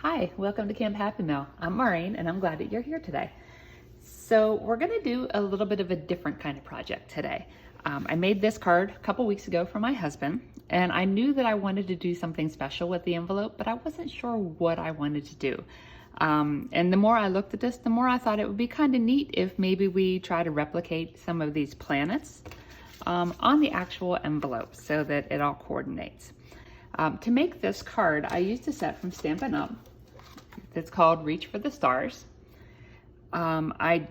Hi, welcome to Camp Happy Mail. I'm Maureen and I'm glad that you're here today. So we're gonna do a little bit of a different kind of project today. I made this card a couple weeks ago for my husband, and I knew that I wanted to do something special with the envelope, but I wasn't sure what I wanted to do. And the more I looked at this, the more I thought it would be kind of neat if maybe we try to replicate some of these planets on the actual envelope so that it all coordinates. To make this card, I used a set from Stampin Up. It's called Reach for the Stars. I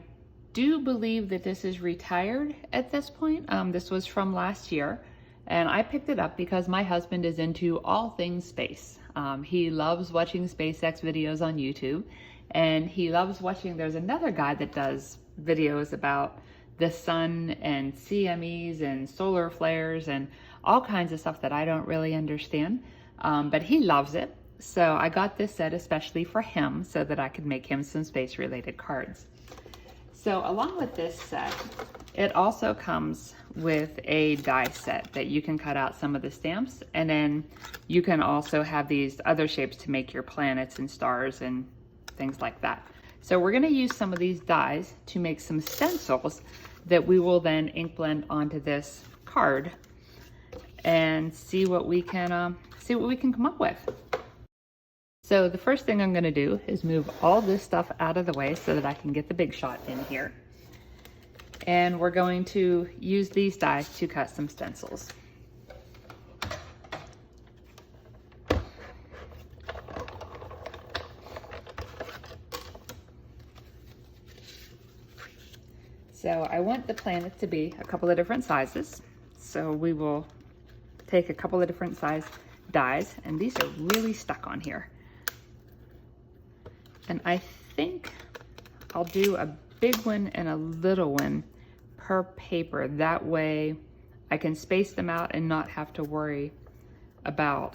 do believe that this is retired at this point. This was from last year, and I picked it up because my husband is into all things space. He loves watching SpaceX videos on YouTube, and he loves watching, there's another guy that does videos about the sun and CMEs and solar flares and all kinds of stuff that I don't really understand, but he loves it. So I got this set especially for him so that I could make him some space related cards. So along with this set, it also comes with a die set that you can cut out some of the stamps, and then you can also have these other shapes to make your planets and stars and things like that. So we're gonna use some of these dies to make some stencils that we will then ink blend onto this card and see what we can come up with. So the first thing I'm gonna do is move all this stuff out of the way so that I can get the big shot in here. And we're going to use these dies to cut some stencils. So I want the planet to be a couple of different sizes. So we will take a couple of different size dies, and these are really stuck on here. And I think I'll do a big one and a little one per paper. That way I can space them out and not have to worry about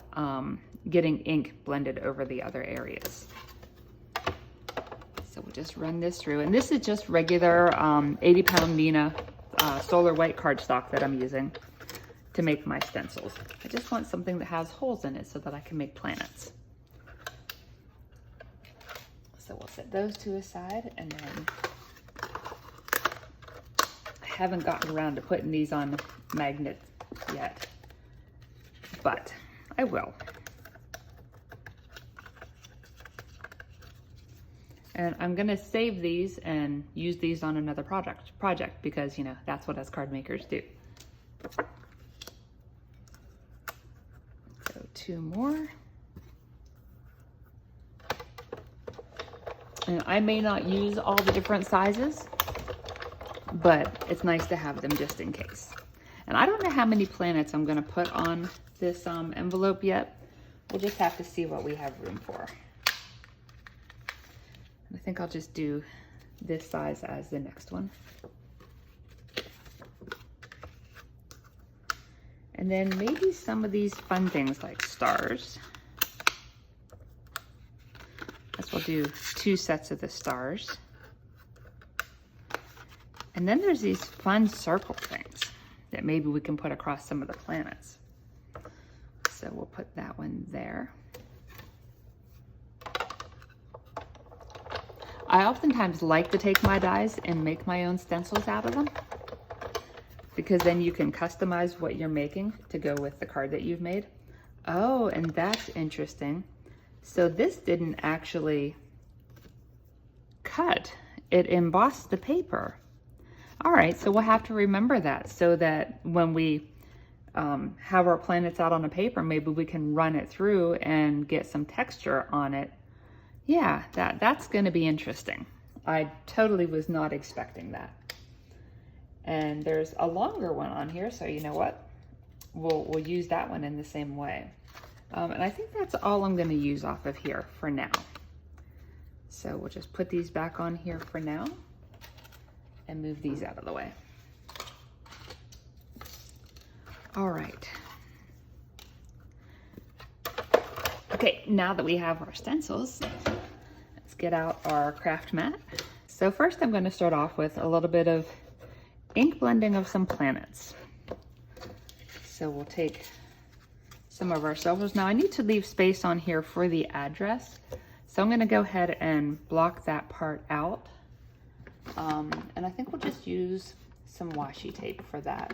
getting ink blended over the other areas. So we'll just run this through. And this is just regular 80-pound Nina solar white cardstock that I'm using to make my stencils. I just want something that has holes in it so that I can make planets. So we'll set those two aside, and then I haven't gotten around to putting these on magnets yet, but I will. And I'm gonna save these and use these on another project because, you know, that's what us card makers do. So two more. And I may not use all the different sizes, but it's nice to have them just in case. And I don't know how many planets I'm gonna put on this envelope yet. We'll just have to see what we have room for. I think I'll just do this size as the next one. And then maybe some of these fun things like stars. We'll do two sets of the stars. And then there's these fun circle things that maybe we can put across some of the planets. So we'll put that one there. I oftentimes like to take my dies and make my own stencils out of them, because then you can customize what you're making to go with the card that you've made. Oh, and that's interesting. So this didn't actually cut, it embossed the paper. All right, so we'll have to remember that so that when we have our planets out on the paper, maybe we can run it through and get some texture on it. Yeah, that's gonna be interesting. I totally was not expecting that. And there's a longer one on here, so you know what? We'll use that one in the same way. And I think that's all I'm going to use off of here for now. So we'll just put these back on here for now and move these out of the way. All right. Okay, now that we have our stencils, let's get out our craft mat. So first I'm going to start off with a little bit of ink blending of some planets. So we'll take some of our silvers. Now I need to leave space on here for the address So I'm gonna go ahead and block that part out. And I think we'll just use some washi tape for that,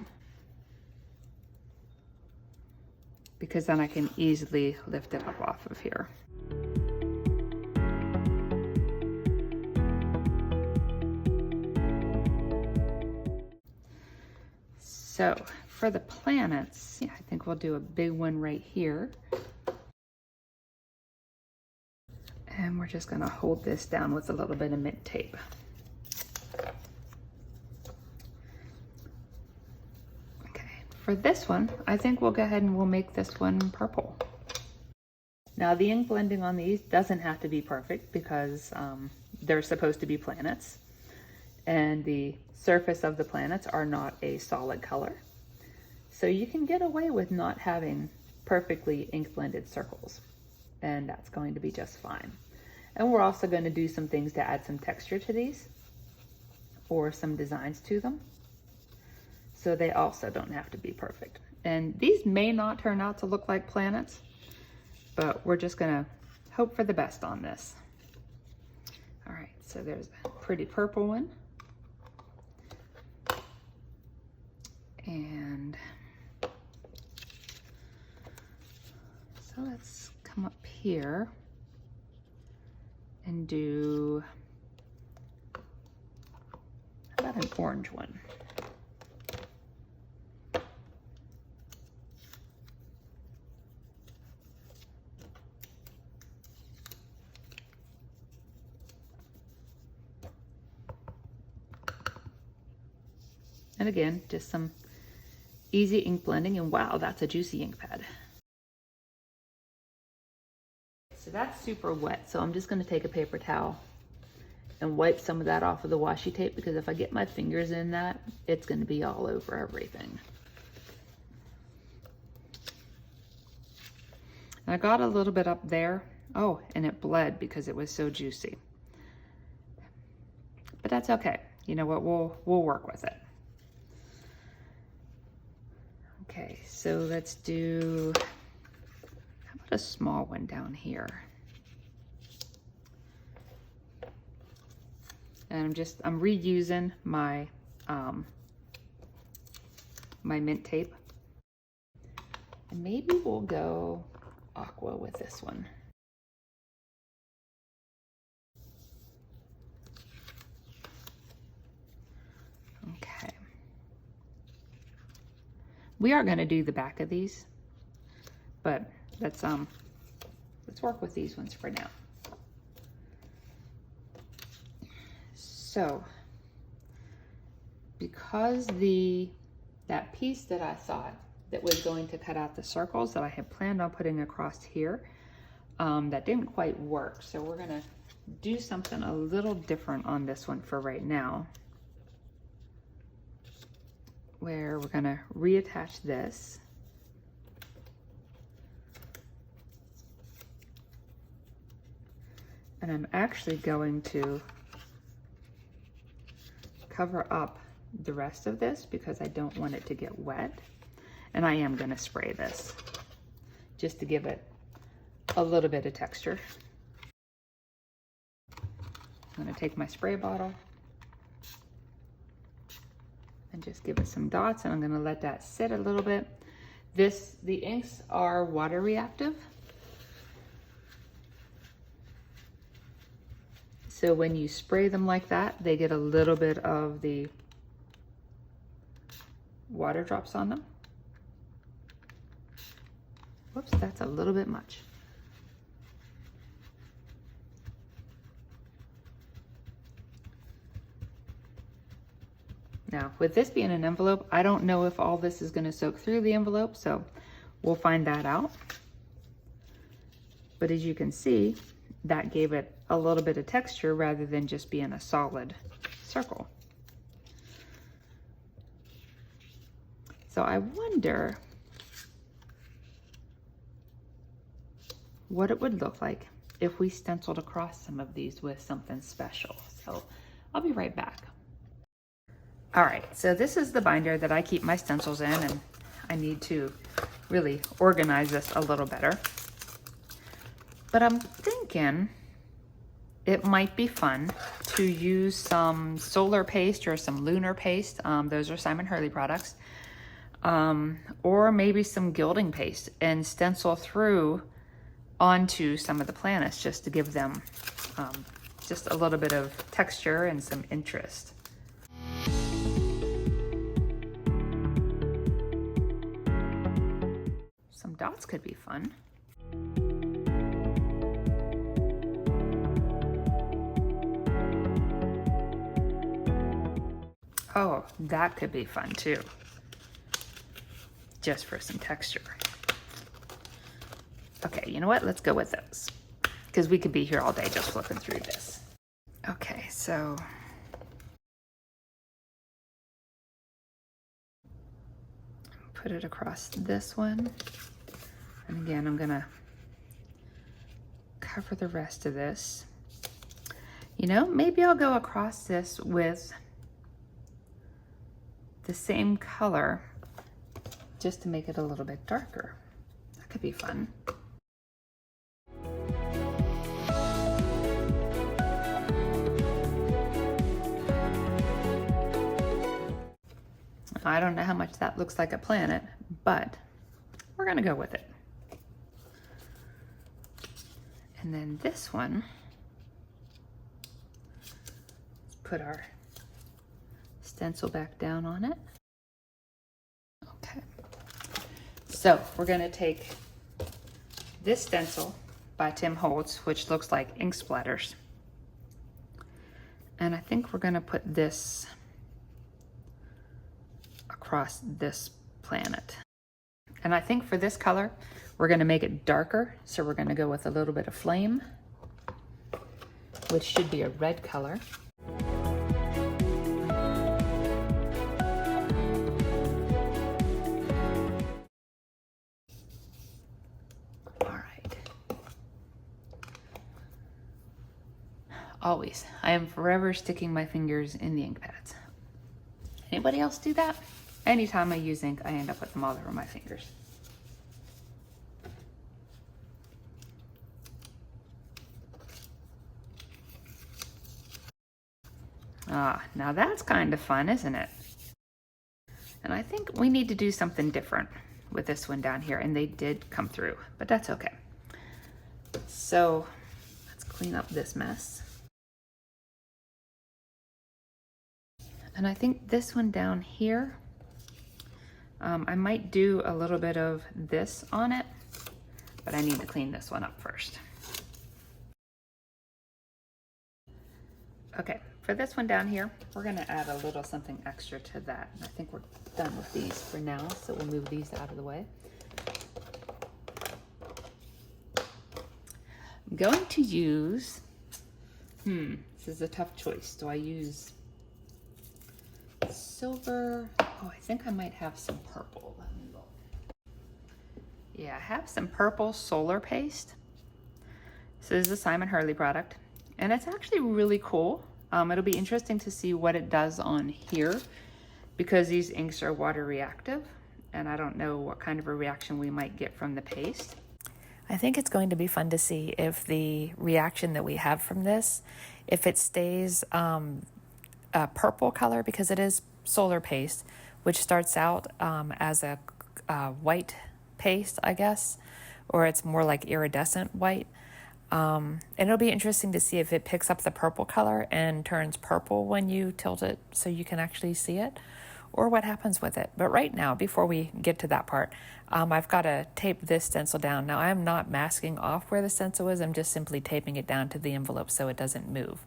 because then I can easily lift it up off of here. So for the planets, yeah, I think we'll do a big one right here. And we're just gonna hold this down with a little bit of mint tape. Okay, for this one, I think we'll go ahead and we'll make this one purple. Now the ink blending on these doesn't have to be perfect because they're supposed to be planets. And the surface of the planets are not a solid color. So you can get away with not having perfectly ink blended circles, and that's going to be just fine. And we're also going to do some things to add some texture to these, or some designs to them. So they also don't have to be perfect. And these may not turn out to look like planets, but we're just gonna hope for the best on this. All right, so there's a pretty purple one. And so let's come up here and do, how about an orange one? And again, just some easy ink blending, and wow, that's a juicy ink pad. So that's super wet, so I'm just gonna take a paper towel and wipe some of that off of the washi tape, because if I get my fingers in that, it's gonna be all over everything. And I got a little bit up there. Oh, and it bled because it was so juicy. But that's okay. You know what, we'll work with it. Okay, so let's do, how about a small one down here? And I'm reusing my my mint tape. And maybe we'll go aqua with this one. Okay. We are going to do the back of these, but let's work with these ones for now. So, because that piece that I thought that was going to cut out the circles that I had planned on putting across here, that didn't quite work. So we're going to do something a little different on this one for right now, where we're going to reattach this. And I'm actually going to cover up the rest of this because I don't want it to get wet. And I am going to spray this just to give it a little bit of texture. I'm going to take my spray bottle and just give it some dots, and I'm going to let that sit a little bit. The inks are water reactive. So when you spray them like that, they get a little bit of the water drops on them. Whoops, that's a little bit much. Now, with this being an envelope, I don't know if all this is going to soak through the envelope, so we'll find that out. But as you can see, that gave it a little bit of texture rather than just being a solid circle. So I wonder what it would look like if we stenciled across some of these with something special. So I'll be right back. All right, so this is the binder that I keep my stencils in, and I need to really organize this a little better. But I'm thinking it might be fun to use some solar paste or some lunar paste. Those are Simon Hurley products. Or maybe some gilding paste and stencil through onto some of the planets just to give them just a little bit of texture and some interest. Some dots could be fun. Oh, that could be fun too. Just for some texture. Okay, you know what? Let's go with those because we could be here all day just flipping through this. Okay, so put it across this one. And again, I'm gonna cover the rest of this. You know, maybe I'll go across this with the same color just to make it a little bit darker. That could be fun. I don't know how much that looks like a planet, but we're gonna go with it. And then this one, let's put our stencil back down on it. Okay. So we're gonna take this stencil by Tim Holtz, which looks like ink splatters. And I think we're gonna put this across this planet. And I think for this color, we're gonna make it darker. So we're gonna go with a little bit of flame, which should be a red color. Always. I am forever sticking my fingers in the ink pads. Anybody else do that? Anytime I use ink, I end up with them all over my fingers. Ah, now that's kind of fun, isn't it? And I think we need to do something different with this one down here, and they did come through, but that's okay. So let's clean up this mess. And I think this one down here, I might do a little bit of this on it, but I need to clean this one up first. Okay, for this one down here, we're gonna add a little something extra to that. I think we're done with these for now, so we'll move these out of the way. I'm going to use, this is a tough choice. Do I use silver? Oh, I think I might have some purple. Let me look. Yeah, I have some purple solar paste. So this is a Simon Hurley product, and it's actually really cool. It'll be interesting to see what it does on here because these inks are water reactive, and I don't know what kind of a reaction we might get from the paste. I think it's going to be fun to see if the reaction that we have from this, if it stays a purple color, because it is solar paste, which starts out as a white paste, I guess, or it's more like iridescent white. And it'll be interesting to see if it picks up the purple color and turns purple when you tilt it so you can actually see it, or what happens with it. But right now, before we get to that part, I've got to tape this stencil down. Now, I'm not masking off where the stencil is. I'm just simply taping it down to the envelope so it doesn't move.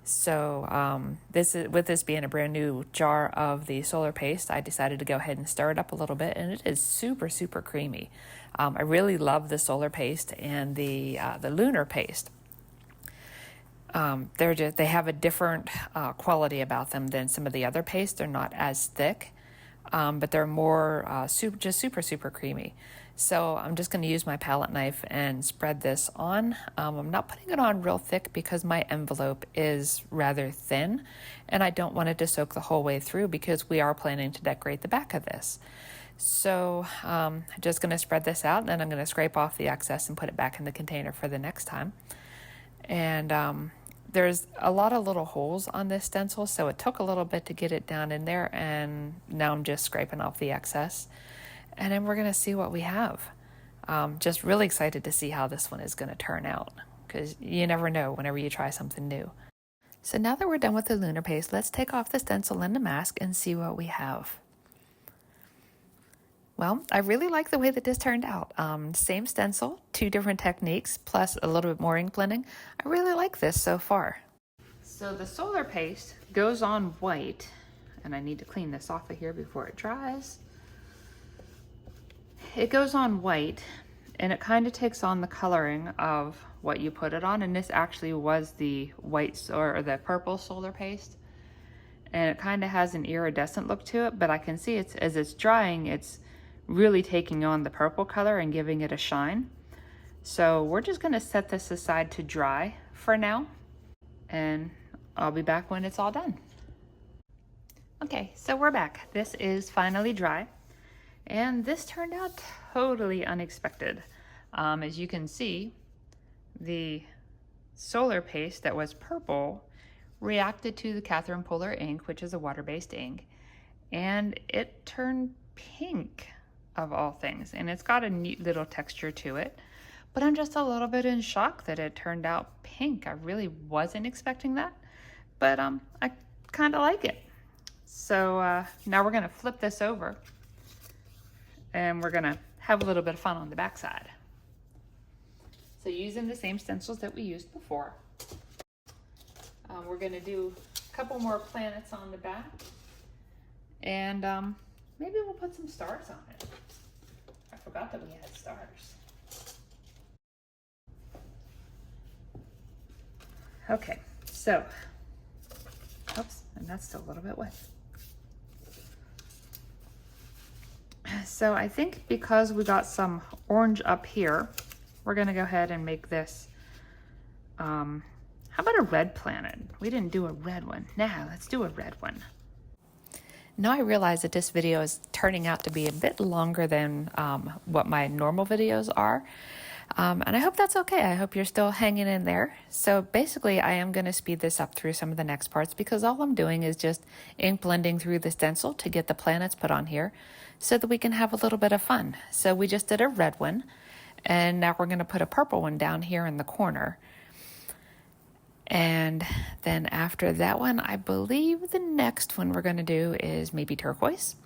So with this being a brand new jar of the solar paste, I decided to go ahead and stir it up a little bit, and it is super, super creamy. I really love the solar paste and the lunar paste. They have a different quality about them than some of the other pastes. They're not as thick, but they're more super, super creamy. So I'm just going to use my palette knife and spread this on. I'm not putting it on real thick because my envelope is rather thin, and I don't want it to soak the whole way through because we are planning to decorate the back of this. So I'm just going to spread this out, and then I'm going to scrape off the excess and put it back in the container for the next time. And There's a lot of little holes on this stencil, so it took a little bit to get it down in there, and now I'm just scraping off the excess. And then we're gonna see what we have. Just really excited to see how this one is gonna turn out, because you never know whenever you try something new. So now that we're done with the lunar paste, let's take off the stencil and the mask and see what we have. Well, I really like the way that this turned out. Same stencil, 2 different techniques, plus a little bit more ink blending. I really like this so far. So the solar paste goes on white, and I need to clean this off of here before it dries. It goes on white, and it kind of takes on the coloring of what you put it on, and this actually was the white or the purple solar paste, and it kind of has an iridescent look to it, but I can see it's, as it's drying, it's really taking on the purple color and giving it a shine. So we're just going to set this aside to dry for now, and I'll be back when it's all done. Okay, so we're back. This is finally dry, and this turned out totally unexpected. As you can see, the solar paste that was purple reacted to the Catherine Polar ink, which is a water-based ink, and it turned pink, of all things, and it's got a neat little texture to it, but I'm just a little bit in shock that it turned out pink. I really wasn't expecting that, but I kind of like it. So now we're gonna flip this over, and we're gonna have a little bit of fun on the back side. So using the same stencils that we used before, we're gonna do a couple more planets on the back, and maybe we'll put some stars on it. I forgot that we had stars. Okay, so, oops, and that's still a little bit wet. So I think because we got some orange up here, we're gonna go ahead and make this, how about a red planet? We didn't do a red one. Now let's do a red one. Now I realize that this video is turning out to be a bit longer than what my normal videos are. And I hope that's okay. I hope you're still hanging in there. So basically I am going to speed this up through some of the next parts, because all I'm doing is just ink blending through the stencil to get the planets put on here so that we can have a little bit of fun. So we just did a red one, and now we're going to put a purple one down here in the corner. And then after that one, I believe the next one we're going to do is maybe turquoise.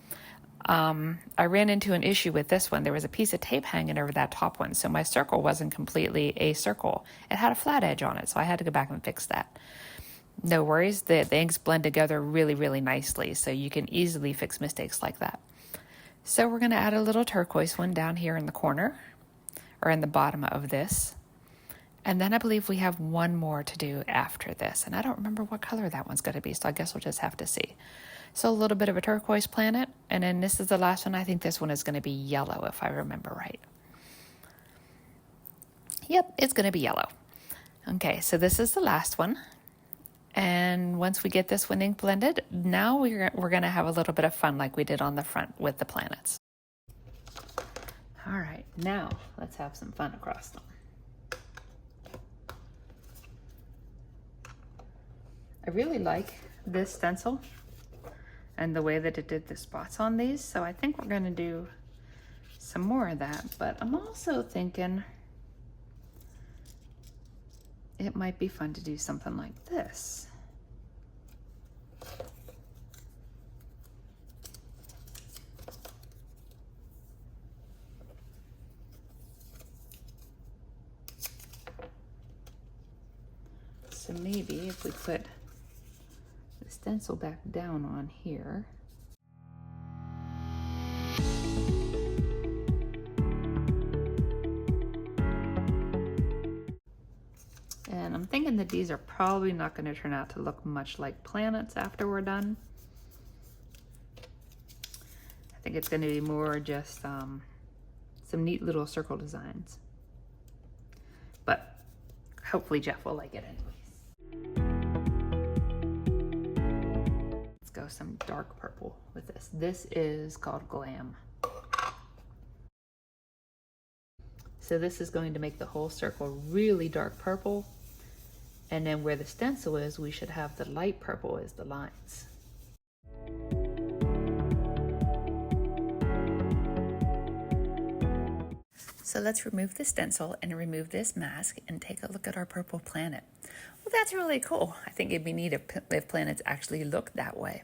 I ran into an issue with this one. There was a piece of tape hanging over that top one, so my circle wasn't completely a circle. It had a flat edge on it, so I had to go back and fix that. No worries, the inks blend together really, really nicely, so you can easily fix mistakes like that. So we're going to add a little turquoise one down here in the corner, or in the bottom of this. And then I believe we have one more to do after this, and I don't remember what color that one's going to be, so I guess we'll just have to see. So a little bit of a turquoise planet, and then this is the last one. I think this one is going to be yellow, if I remember right. Yep, it's going to be yellow. Okay, so this is the last one. And once we get this one ink blended, now we're going to have a little bit of fun like we did on the front with the planets. All right, now let's have some fun across them. I really like this stencil and the way that it did the spots on these, so I think we're going to do some more of that, but I'm also thinking it might be fun to do something like this. So maybe if we put the stencil back down on here. And I'm thinking that these are probably not going to turn out to look much like planets after we're done. I think it's going to be more just some neat little circle designs. But hopefully Jeff will like it anyways. Let's go some dark purple with this. This is called Glam. So this is going to make the whole circle really dark purple. And then where the stencil is, we should have the light purple as the lines. So let's remove the stencil and remove this mask and take a look at our purple planet. Well, that's really cool. I think it'd be neat if planets actually looked that way.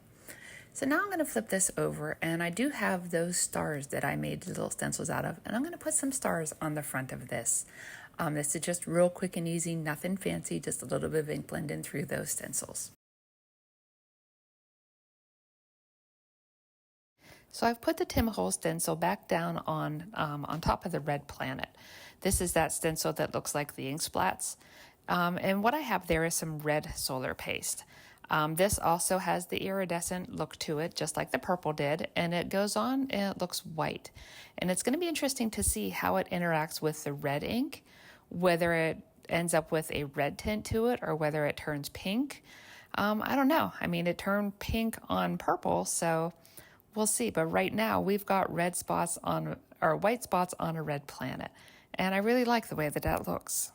So now I'm going to flip this over, and I do have those stars that I made little stencils out of, and I'm going to put some stars on the front of this. This is just real quick and easy, nothing fancy, just a little bit of ink blending through those stencils. So I've put the Tim Holtz stencil back down on top of the red planet. This is that stencil that looks like the ink splats. And what I have there is some red solar paste. This also has the iridescent look to it, just like the purple did, and it goes on and it looks white. And it's going to be interesting to see how it interacts with the red ink, whether it ends up with a red tint to it or whether it turns pink. I don't know. I mean, it turned pink on purple, so we'll see. But right now we've got red spots on, or white spots on a red planet. And I really like the way that looks.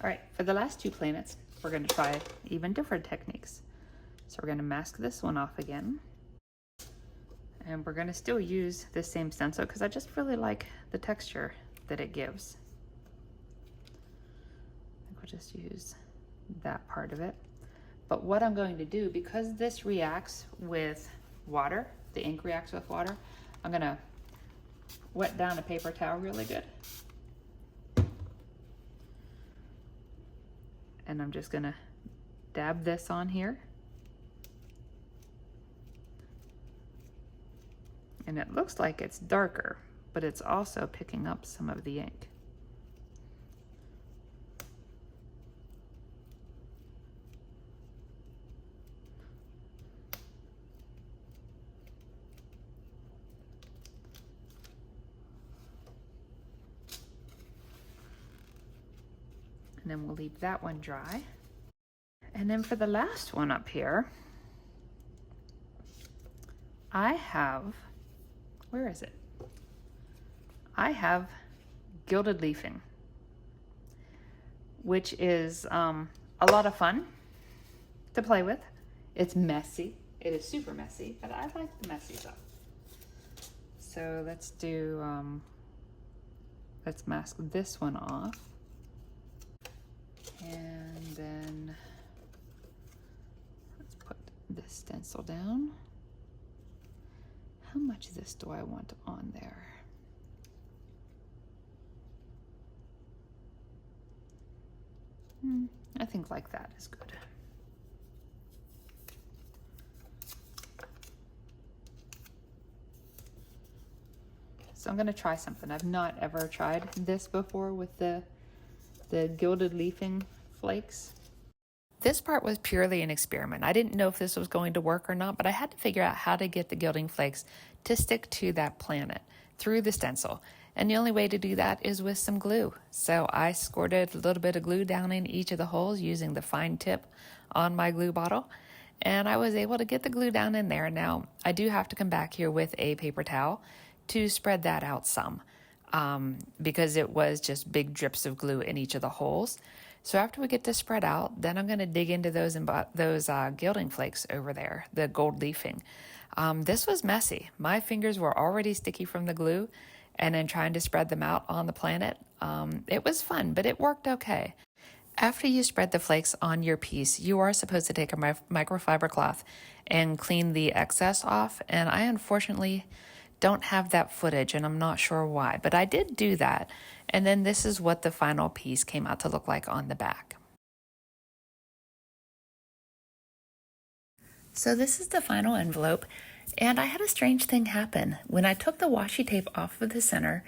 All right, for the last two planets, we're going to try even different techniques. So we're going to mask this one off again. And we're going to still use this same stencil because I just really like the texture that it gives. I think we'll just use that part of it. But what I'm going to do, because this reacts with water, the ink reacts with water, I'm going to wet down a paper towel really good. And I'm just going to dab this on here. And it looks like it's darker, but it's also picking up some of the ink. And then we'll leave that one dry. And then for the last one up here, I have, where is it? I have Gilded leafing, which is a lot of fun to play with. It's messy. It is super messy, but I like the messy stuff. So let's do, let's mask this one off. And then let's put this stencil down. How much of this do I want on there? I think like that is good. So I'm going to try something. I've not ever tried this before with the Gilded leafing flakes. This part was purely an experiment. I didn't know if this was going to work or not, but I had to figure out how to get the gilding flakes to stick to that planet through the stencil. And the only way to do that is with some glue. So I squirted a little bit of glue down in each of the holes using the fine tip on my glue bottle. And I was able to get the glue down in there. Now, I do have to come back here with a paper towel to spread that out some. Because it was just big drips of glue in each of the holes. So after we get this spread out, then I'm going to dig into those gilding flakes over there, the gold leafing. This was messy. My fingers were already sticky from the glue, and then trying to spread them out on the planet. It was fun, but it worked okay. After you spread the flakes on your piece, you are supposed to take a microfiber cloth and clean the excess off, and I unfortunately don't have that footage, and I'm not sure why, but I did do that. And then this is what the final piece came out to look like on the back. So this is the final envelope, and I had a strange thing happen. When I took the washi tape off of the center,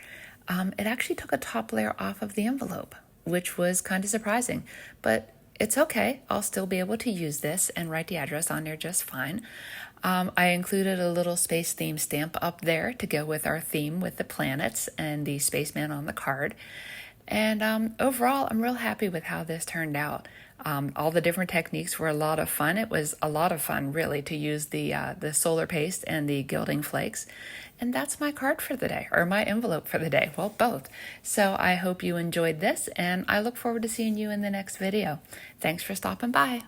it actually took a top layer off of the envelope, which was kind of surprising, but it's okay. I'll still be able to use this and write the address on there just fine. I included a little space theme stamp up there to go with our theme with the planets and the spaceman on the card. And overall, I'm real happy with how this turned out. All the different techniques were a lot of fun. It was a lot of fun, really, to use the solar paste and the gilding flakes. And that's my card for the day, or my envelope for the day. Well, both. So I hope you enjoyed this, and I look forward to seeing you in the next video. Thanks for stopping by.